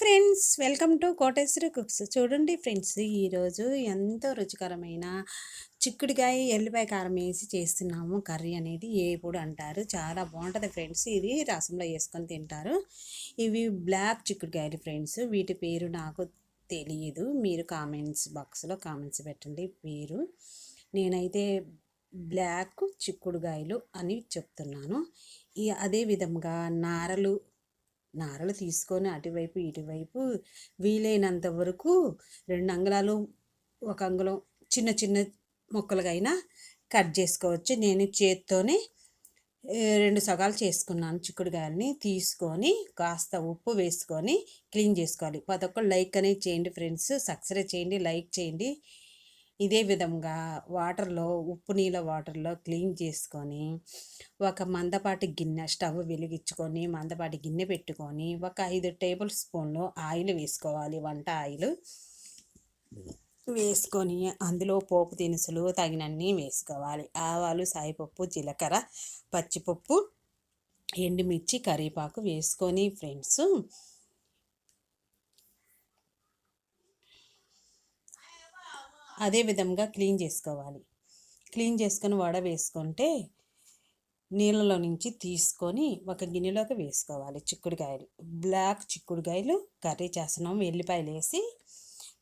Friends, welcome to Koteswari cooks. చూడండి friends, ఈరోజు ఎంతో రుచికరమైన చిక్కుడుకాయ ఎల్లిపాయ కారం వేసి చేస్తున్నాము. కర్రీ అనేది ఏపుడు అంటారు, చాలా బాగుంటుంది ఫ్రెండ్స్. ఇది రసంలో వేసుకొని తింటారు. ఇవి బ్లాక్ చిక్కుడుకాయలు ఫ్రెండ్స్. వీటి పేరు నాకు తెలియదు, మీరు కామెంట్స్ బాక్స్లో కామెంట్స్ పెట్టండి పేరు. నేనైతే బ్లాక్ చిక్కుడుకాయలు అని చెప్తున్నాను. అదే విధంగా నారలు తీసుకొని అటువైపు ఇటువైపు వీలైనంత వరకు 2 అంగుళాలు 1 అంగుళం చిన్న చిన్న ముక్కలుగా అయినా కట్ చేసుకోవచ్చు. నేను చేత్తోనే 2 సగాలు చేసుకున్నాను. చిక్కుడుకాయలని తీసుకొని కాస్త ఉప్పు వేసుకొని క్లీన్ చేసుకోవాలి. ప్రతి ఒక్కరు లైక్ అనేది చేయండి ఫ్రెండ్స్, సబ్స్క్రైబ్ చేయండి, లైక్ చేయండి. ఇదే విధంగా ఉప్పు నీళ్ళ వాటర్లో క్లీన్ చేసుకొని ఒక మందపాటి గిన్నె స్టవ్ వెలిగించుకొని మందపాటి గిన్నె పెట్టుకొని ఒక 5 టేబుల్ స్పూన్లు ఆయిల్ వేసుకోవాలి. వంట ఆయిల్ వేసుకొని అందులో పోపు దినుసులు తగినన్ని వేసుకోవాలి. ఆవాలు, సాయిపప్పు, జీలకర్ర, పచ్చిపప్పు, ఎండుమిర్చి, కరివేపాకు వేసుకొని ఫ్రెండ్స్ అదే విధంగా క్లీన్ చేసుకోవాలి. క్లీన్ చేసుకొని వేసుకుంటే నీళ్ళలో నుంచి తీసుకొని ఒక గిన్నెలోకి వేసుకోవాలి. చిక్కుడుకాయలు, బ్లాక్ చిక్కుడుకాయలు కర్రీ చేస్తున్నాం. ఎల్లిపాయలు వేసి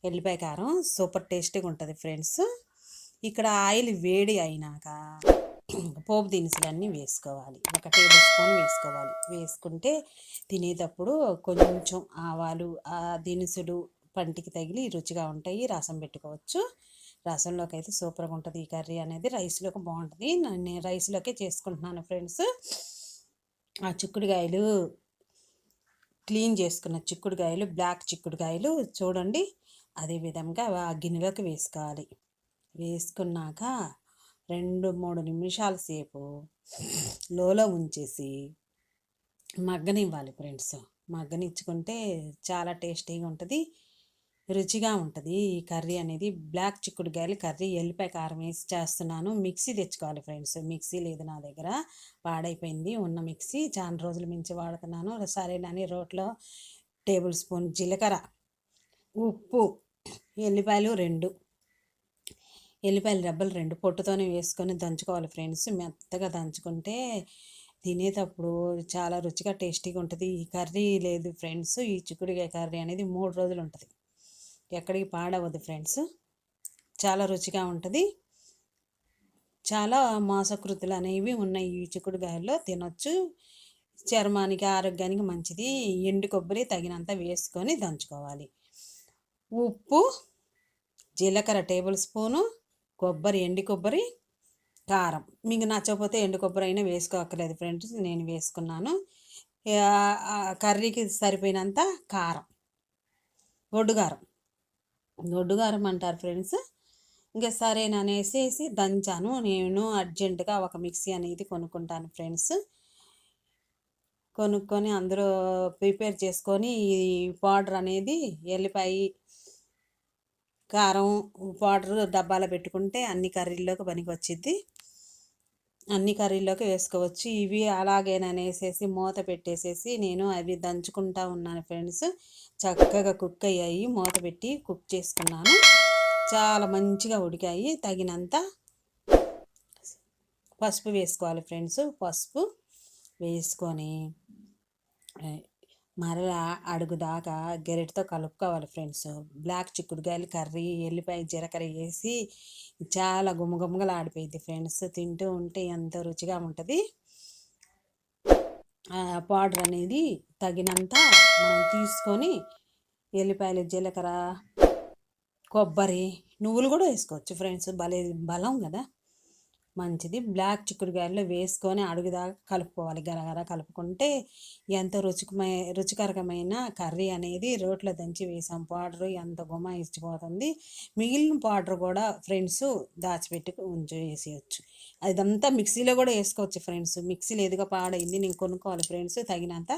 ఎల్లిపాయ కారం సూపర్ టేస్టీగా ఉంటుంది ఫ్రెండ్స్. ఇక్కడ ఆయిల్ వేడి అయినాక పోపు దినుసులన్నీ వేసుకోవాలి. 1 టేబుల్ స్పూన్ వేసుకోవాలి. వేసుకుంటే తినేటప్పుడు కొంచెం ఆవాలు, ఆ దినుసులు పంటికి తగిలి రుచిగా ఉంటాయి. రసం పెట్టుకోవచ్చు. రసంలోకి అయితే సూపర్గా ఉంటుంది ఈ కర్రీ అనేది. రైస్లోకి బాగుంటుంది. నేను రైస్లోకే చేసుకుంటున్నాను ఫ్రెండ్స్. ఆ చిక్కుడుకాయలు క్లీన్ చేసుకున్న చిక్కుడుకాయలు, బ్లాక్ చిక్కుడుకాయలు చూడండి. అదే విధంగా ఆ గిన్నెలోకి వేసుకోవాలి. వేసుకున్నాక 2-3 నిమిషాల సేపు లోలో ఉంచేసి మగ్గనివ్వాలి ఫ్రెండ్స్. మగ్గనిచ్చుకుంటే చాలా టేస్టీగా ఉంటుంది, రుచిగా ఉంటుంది ఈ కర్రీ అనేది. బ్లాక్ చిక్కుడుకాయలు కర్రీ ఎల్లిపాయ కారం వేసి చేస్తున్నాను. మిక్సీ తెచ్చుకోవాలి ఫ్రెండ్స్. మిక్సీ లేదు నా దగ్గర, పాడైపోయింది. ఉన్న మిక్సీ చాలా రోజుల మించి వాడుతున్నాను. సరేనని రోట్లో టేబుల్ స్పూన్ జీలకర్ర, ఉప్పు, ఎల్లిపాయలు రెబ్బలు 2 పొట్టుతోనే వేసుకొని దంచుకోవాలి ఫ్రెండ్స్. మెత్తగా దంచుకుంటే తినేటప్పుడు చాలా రుచిగా టేస్టీగా ఉంటుంది. ఈ కర్రీ లేదు ఫ్రెండ్స్, ఈ చిక్కుడుకాయ కర్రీ అనేది 3 రోజులు ఉంటుంది, ఎక్కడికి పాడవద్దు ఫ్రెండ్స్. చాలా రుచిగా ఉంటుంది. చాలా మాంసకృతులు అనేవి ఉన్నాయి ఈ చిక్కుడుకాయల్లో, తినొచ్చు. చర్మానికి, ఆరోగ్యానికి మంచిది. ఎండు కొబ్బరి తగినంత వేసుకొని దంచుకోవాలి. ఉప్పు, జీలకర్ర టేబుల్ స్పూను, ఎండు కొబ్బరి, కారం. మీకు నచ్చకపోతే ఎండు కొబ్బరి అయినా వేసుకోక్కర్లేదు ఫ్రెండ్స్, నేను వేసుకున్నాను. కర్రీకి సరిపోయినంత కారం, గొడ్డు కారం అంటారు ఫ్రెండ్స్. ఇంకా సరేననేసేసి దంచాను. నేను అర్జెంటుగా ఒక మిక్సీ అనేది కొనుక్కుంటాను ఫ్రెండ్స్. కొనుక్కొని అందులో ప్రిపేర్ చేసుకొని ఈ పౌడర్ అనేది ఎల్లిపాయ కారం పౌడర్ డబ్బాలో పెట్టుకుంటే అన్ని కర్రీల్లోకి పనికి వచ్చింది. అన్ని కర్రీల్లోకి వేసుకోవచ్చు. ఇవి అలాగేననేసేసి మూత పెట్టేసేసి నేను అవి దంచుకుంటా ఉన్నాను ఫ్రెండ్స్. చక్కగా కుక్ అయ్యాయి. మూత పెట్టి కుక్ చేసుకున్నాను. చాలా మంచిగా ఉడికాయి. తగినంత పసుపు వేసుకోవాలి ఫ్రెండ్స్. పసుపు వేసుకొని మరలా అడుగుదాకా గెరెట్తో కలుపుకోవాలి ఫ్రెండ్స్. బ్లాక్ చిక్కుడుకాయలు కర్రీ ఎల్లిపాయ జీలకర్ర వేసి చాలా గుమగుమగలు ఆడిపోయింది ఫ్రెండ్స్. తింటూ ఉంటే ఎంతో రుచిగా ఉంటుంది. పౌడర్ అనేది తగినంత మనం తీసుకొని ఎల్లిపాయలు, జీలకర్ర, కొబ్బరి, నువ్వులు కూడా వేసుకోవచ్చు ఫ్రెండ్స్. బలం కదా, మంచిది. బ్లాక్ చిక్కుడుకాయల్లో వేసుకొని అడుగుదాకా కలుపుకోవాలి. గరగర కలుపుకుంటే ఎంతో రుచికరమైన కర్రీ అనేది రోట్లో దంచి వేసాం. పౌడరు ఎంత ఇచ్చిపోతుంది. మిగిలిన పౌడర్ కూడా ఫ్రెండ్స్ దాచిపెట్టి వేసేయచ్చు. అదంతా మిక్సీలో కూడా వేసుకోవచ్చు ఫ్రెండ్స్. మిక్సీ లేదుగా, పాడైంది, నేను కొనుక్కోవాలి ఫ్రెండ్స్. తగినంత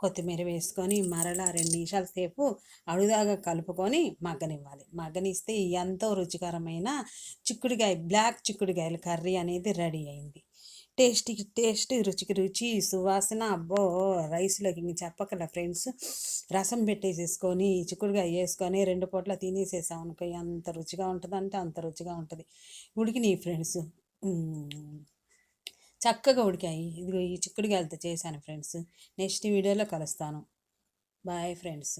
కొత్తిమీర వేసుకొని మరలా 2 నిమిషాల సేపు అడుగుదాగా కలుపుకొని మగ్గనివ్వాలి. మగ్గనిస్తే ఎంతో రుచికరమైన బ్లాక్ చిక్కుడుకాయల కర్రీ అనేది రెడీ అయింది. టేస్ట్‌కి టేస్ట్, రుచికి రుచి, సువాసన అబ్బో! రైస్‌లోకి ఇంక చెప్పక్కర్లా ఫ్రెండ్స్. రసం పెట్టేసేసుకొని, చిక్కుడుగాయ ఏసుకొని 2 పూటలా తినేసేసామనుకో ఎంత రుచిగా ఉంటదంటే అంత రుచిగా ఉంటది. ఉడికినియి ఫ్రెండ్స్. చక్కగా ఉడికాయి. ఇదిగో ఈ చిక్కుడుగాయలతో చేశాను ఫ్రెండ్స్. నెక్స్ట్ వీడియోలో కలుస్తాను. Bye friends.